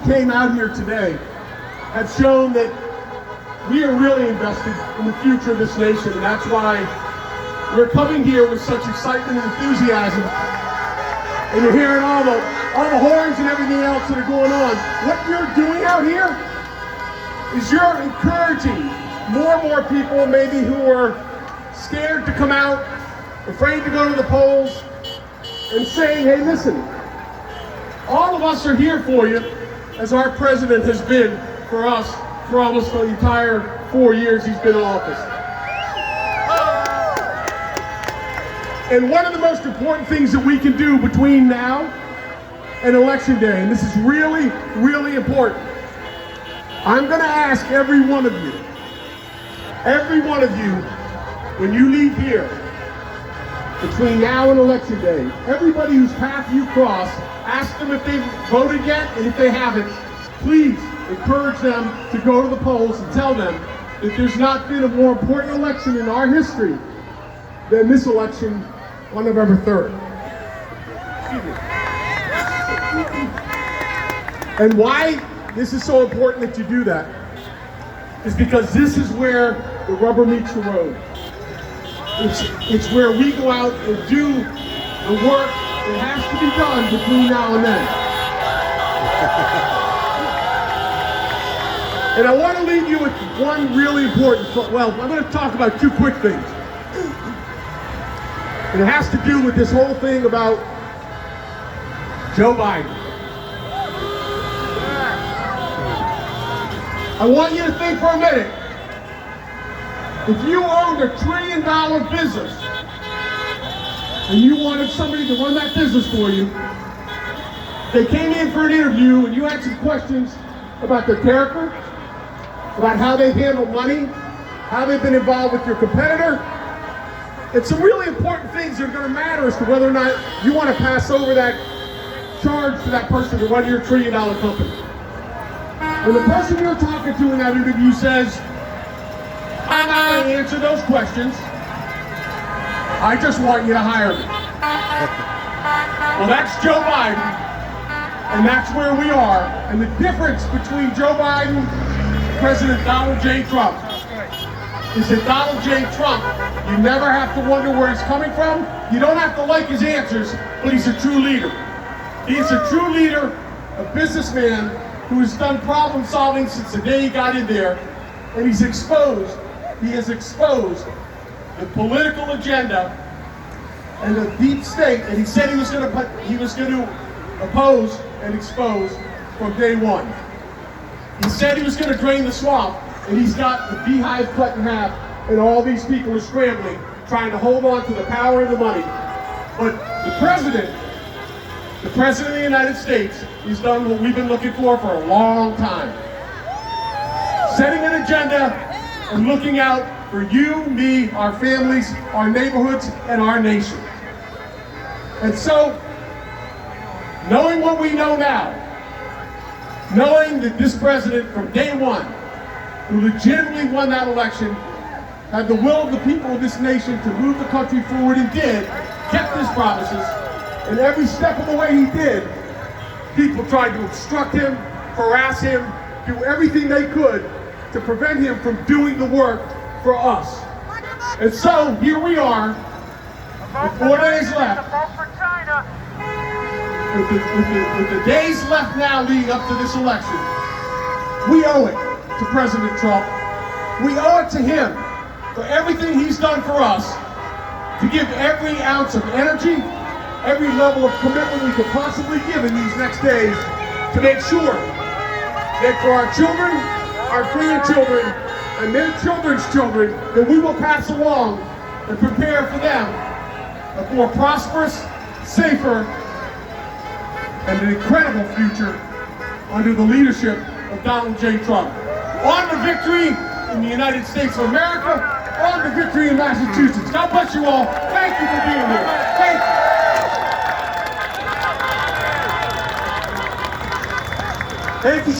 came out here today have shown that we are really invested in the future of this nation, and that's why we're coming here with such excitement and enthusiasm. And you're hearing all the horns and everything else that are going on. What you're doing out here is you're encouraging more and more people maybe who are scared to come out, afraid to go to the polls, and saying, hey, listen, all of us are here for you, as our president has been for us for almost the entire 4 years he's been in office. And one of the most important things that we can do between now and Election Day, and this is really, really important, I'm going to ask every one of you, when you leave here, between now and Election Day, everybody whose path you cross, ask them if they've voted yet, and if they haven't, please encourage them to go to the polls and tell them that there's not been a more important election in our history than this election on November 3rd. And why this is so important that you do that is because this is where the rubber meets the road. It's where we go out and do the work that has to be done between now and then. And I want to leave you with one really important thought. Well, I'm going to talk about two quick things. And it has to do with this whole thing about Joe Biden. I want you to think for a minute. If you owned $1 trillion business and you wanted somebody to run that business for you, they came in for an interview and you had some questions about their character, about how they handle money, how they've been involved with your competitor, and some really important things that are going to matter as to whether or not you want to pass over that charge to that person to run your $1 trillion company. When the person you're talking to in that interview says, I'm not going to answer those questions, I just want you to hire me. Well, that's Joe Biden, and that's where we are. And the difference between Joe Biden and President Donald J. Trump is that Donald J. Trump, you never have to wonder where he's coming from. You don't have to like his answers, but he's a true leader. He's a true leader, a businessman who has done problem solving since the day he got in there, and he has exposed the political agenda and the deep state that he said he was going to oppose and expose from day one. He said he was going to drain the swamp, and he's got the beehive cut in half, and all these people are scrambling, trying to hold on to the power and the money. But the president of the United States, he's done what we've been looking for a long time. Setting an agenda and looking out for you, me, our families, our neighborhoods, and our nation. And so, knowing what we know now, knowing that this president from day one, who legitimately won that election, had the will of the people of this nation to move the country forward and did, kept his promises, and every step of the way he did, people tried to obstruct him, harass him, do everything they could to prevent him from doing the work for us. And so, here we are, with 4 days left, with the days left now leading up to this election, we owe it to President Trump. We owe it to him for everything he's done for us to give every ounce of energy, every level of commitment we could possibly give in these next days to make sure that for our children, our grandchildren, and their children's children, that we will pass along and prepare for them a more prosperous, safer, and an incredible future under the leadership of Donald J. Trump. On to victory in the United States of America, on to victory in Massachusetts. God bless you all. Thank you for being here. Thank you. Thank you.